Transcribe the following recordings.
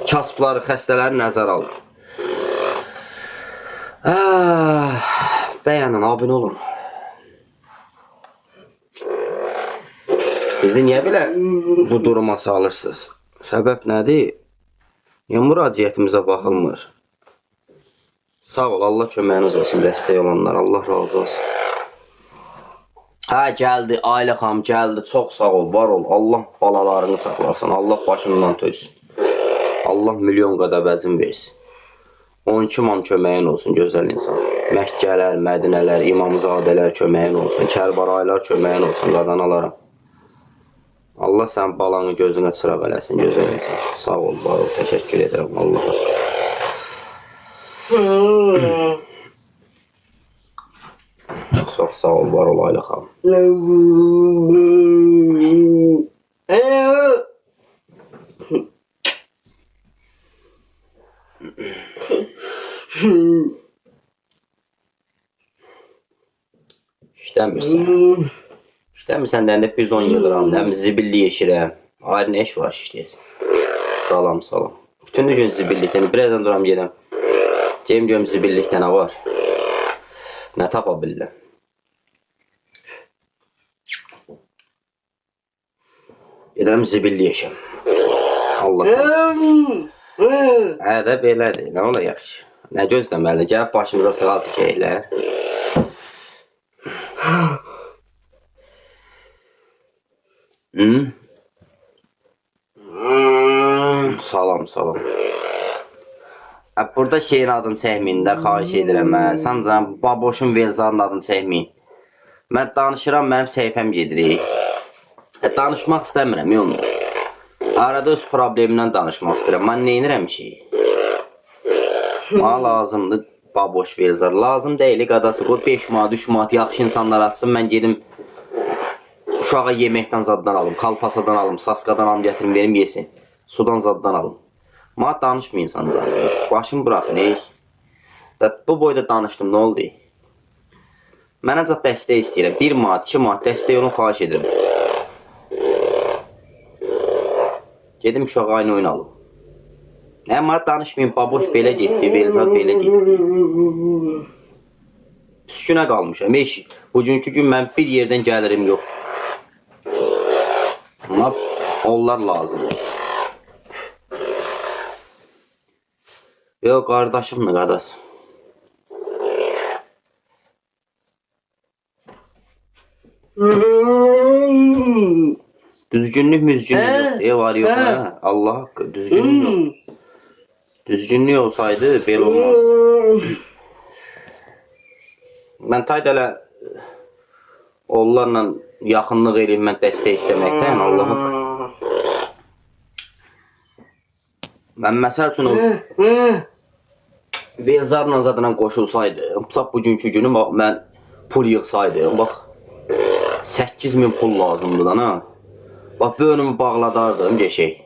kasıbları, xəstələri nəzərə alır. Bəyənin, abunə olun. Bizi niyə belə bu duruma salırsınız? Səbəb nədir? Niyə müraciətimizə baxılmır? Sağ ol, Allah köməyiniz olsun, dəstək olanlar. Allah razı olsun. Hə, gəldi, Ailə xanım gəldi. Çox sağ ol, var ol. Allah balalarını saxlasın. Allah başından töysün. Allah milyon qədər vəzin versin. 12 man köməyin olsun, gözəl insan. Məkkələr, Mədinələr, İmamzadələr köməyin olsun. Kərbaraylar köməyin olsun, qadanalarım. Allah sən balanı gözünə çıraq eləsin, gözəl insan. Sağ ol, var ol, təşəkkür edirəm Allah'a. Çox sağ ol, var ol, Ailə xanım. İşləmirsən. İşləmirsən deyəndə 110 yığıram, həm zibilli yeşirəm. Ayrı nə iş var işləyəsin. Salam, salam. Bütün gün zibillikdən, birazdan duram gedəm. Geyim görüm zibillikdə nə var. Nə tapa bilirəm. Gedəm zibilli yeşəm. Allah sağ. Də belədir, nə ola yaxşı. Nə gözləməli, gəlib başımıza sığal çəkəklər. Salam, salam. Burada şeyin adını çəkməyin də, xahiş edirəm mən. Sancan, baboşun Velzarın adını çəkməyin. Mən danışıram, mənim səhifəm gedirik. Danışmaq istəmirəm, yolmur. Arada öz problemimdən danışmaq istəyirəm. Mən neynirəm ki? Mənə lazımdır baboş Velzar. Lazım deyil, qadası. Qoy 5 manat, 3 manat yaxşı insanlar atsın. Mən gedim uşağa yeməkdən zaddan alım, kalpasadan alım, saskadan alım, gətirim, verim, yesin. Sudan zaddan alım. Mənə danışmayın sancan. Başım bırakın, ey. Bu boyda danışdım, nə oldu? Mənə zat dəstək istəyirəm. 1 manat, 2 manat dəstək onu xahiş edirəm. Gedim uşağa aynı oyun alım. Nə mənə danışmayın, baboş belə getdi, Velzar belə getdi. Sükunə qalmışam. Bugünkü gün mən bir yerdən gəlirim yox. Onlar lazımdır. Yox, qardaşımdır, qardaş. Düzgünlük, müzgünlük yox. Var yox, hə? Allah haqqı, düzgünlük yox. Düzgünlük olsaydı, belə olmazdı. Mən taydələ onlarla yaxınlıq eləyim, mən dəstək istəməkdən, Allah haqqı. Mən məsəl üçün o Velzarla zadına qoşulsaydım, bugünkü günü mən pul yığsaydım, bax 8000 pul lazımdır da, nə? Bax, bölümü bağladardım, geçək.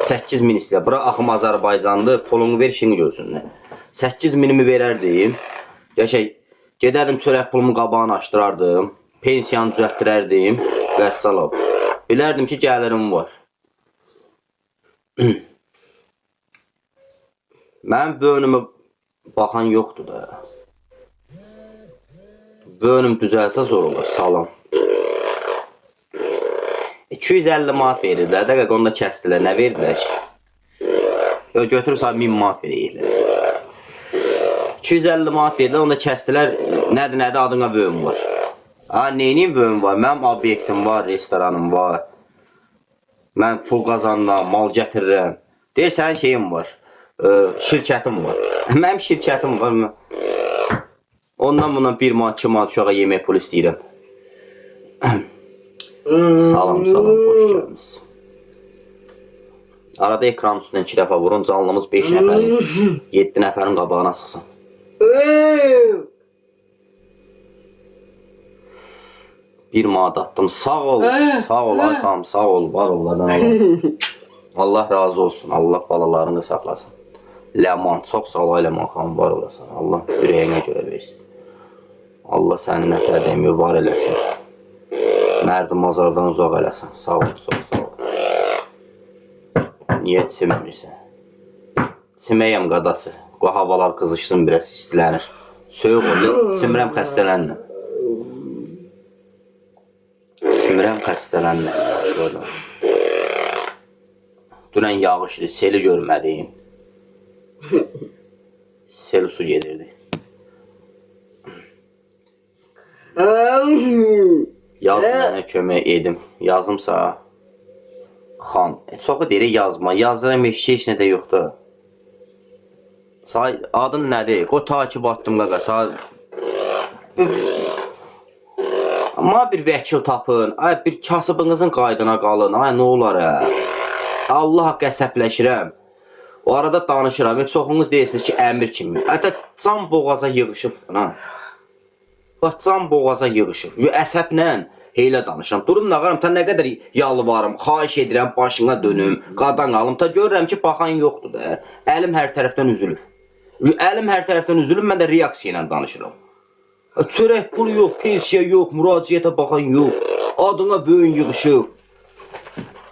8000 istəyir. Bura axım Azərbaycandır, pulumu ver, işini görsünlər. 8000'imi verərdim, geçək. Gedərdim, çörək pulumu qabağını açdırardım, pensiyanı düzəltdirərdim, vəssalam. Bilərdim ki, gəlirim var. Mənim bölümü baxan yoxdur da. Bölüm düzəlsə zor olur, salam. 250 manat verirlər, dəqiq onda kəsdilər, nə verirlər ki? Götürüb sağ 1000 manat verirlər. 250 manat verirlər, onda kəsdilər, nədir, adına bölüm var. Neyniyim bölüm var, mənim obyektim var, restoranım var. Mən pul qazanıram, mal gətirirəm. Deyir, sənin şeyim var, şirkətim var. Mənim şirkətim var. Ondan bundan 1 manat, 2 manat uşağa yemək pul istəyirəm. Salam, salam, hoş gəlmişsiniz. Arada ekran üstündən 2 dəfə vurun, canlımız 5 nəfərin, 7 nəfərin qabağına sıxsın. Bir manat attım, sağ ol, Ayxam, sağ ol, var ol, Allah razı olsun, Allah balalarını saxlasın. Ləman, çox sağ ol, Ləman xanım, var olasın, Allah ürəyinə görə versin. Allah sənin nətərdəyimi var eləsin. Mərdim azardan uzaq eləsin. Sağ ol, çox sağ ol. Niyə çimirsən? Siməyəm qadası. Bu havalar qızışsın biraz, istilənir. Soyuq olur, çimirəm xəstələnmə. Çimirəm xəstələnmə. Dünən yağışdı, seli görmədim. Sel su gedirdi. Yaz mənə kömək edim. Yazımsa xan. Çoxu deyir yazma. Yazıram heç nə də yoxdur. Adın nədir? O takip attım qaqa. Amma bir vəkil tapın. Ay bir kasıbınızın qaydına qalın. Ay nə olar hə? Allah qəsəbləşirəm. O arada danışıram. Çoxunuz deyirsiniz ki, əmir kimi. Hətta can boğaza yığışıb. Bax, can boğaza yığışıb. Əsəblə heylə danışıram. Durum nağaram, ta nə qədər yalvarım, xahiş edirəm, başına dönüm, qadan alım. Ta görürəm ki, baxan yoxdur da. Əlim hər tərəfdən üzülüb. Əlim hər tərəfdən üzülüb, mən də reaksiya ilə danışıram. Çörək pulu yox, pensiya yox, müraciətə baxan yox. Adına böyün yığışıb.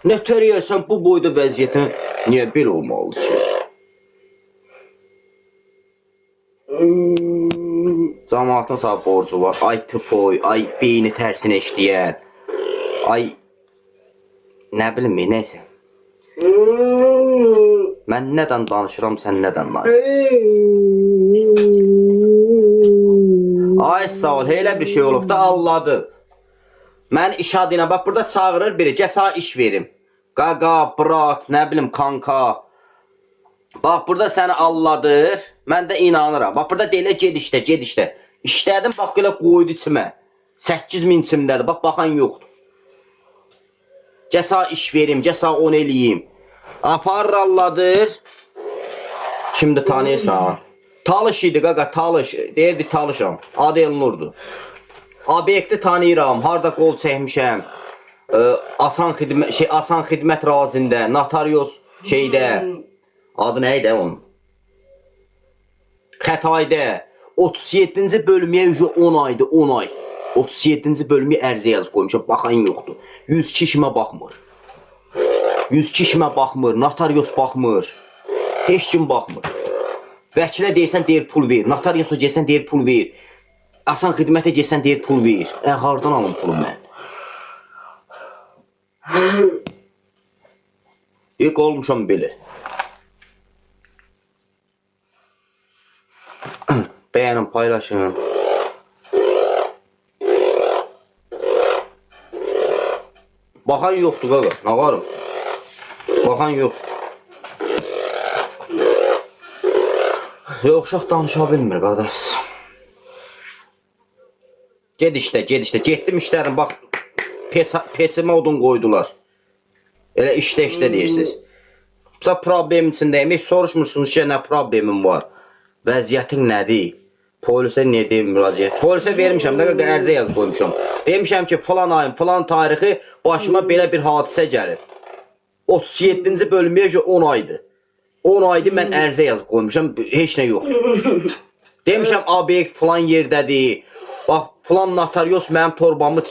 Nətəriyə sən bu boyda vəziyyətin niyə belə olmalıdır ki? Cəmaatın sağ borcu var. Ay tıpoy, ay beyni tərsinə işləyən. Ay nə bilim, neysə. Mən nədən danışıram, sən nədən danışıram? Ay sağ ol, elə bir şey olub da Allah'dır. Mən iş adına, bax burada çağırır biri, gəsa iş verim. Qaqa, brat, nə bilim, kanka. Bax burada səni Allah'dır, mən də inanıram. Bax burada deyilə, ged işlə, ged işlə. İşlədim, bax belə qoydu içimə. 8000 içimdədir, bax baxan yoxdur. Gəsa iş verim, gəsa onu eləyim. Aparır Allah'dır. Şimdi tanıyırsan. Talış idi qaqa, talış. Deyirdi talışam. Adı Elnurdur. Obyekti tanıyıram, harda qol çəkmişəm. Asan xidmət razində, notarius şeydə. Adı nə idi onun? Xətaydə. 37-ci bölümüyə 10 aydır, 10 ay. 37-ci bölümü ərizə yazıb qoymuşam, baxan yoxdur. 102 işimə baxmır. 102 işimə baxmır, notarius baxmır. Heç kim baxmır. Vəkilə deyirsən, deyir pul ver. Notariusa deyirsən, deyir pul ver. Asan xidmətə deyirsən, deyir pul ver. Hardan alım pulu mən? İlk olmuşam belə. Bəyənin, paylaşın. Baxan yoxdur qaqa, nağarım. Baxan yoxdur. Yoxşaq danışa bilmir qardaş. Ged işlə, ged işlə. Getdim işlərim, bax. Peçimə odun qoydular. Elə işlə deyirsiniz. Mesela problem içindəyim, heç soruşmursunuz ki, nə problemim var? Vəziyyətin nədir? Polisə niyə deyim müraciət? Polisə vermişəm, nə qədər ərizə yazıb qoymuşam. Demişəm ki, falan ayın, falan tarixi başıma belə bir hadisə gəlir. 37-ci bölümüyə 10 aydır. 10 aydır mən ərizə yazıb qoymuşam, heç nə yoxdur. Demişəm, obyekt falan yerdədir. Bax, falan notarius mənim torbamı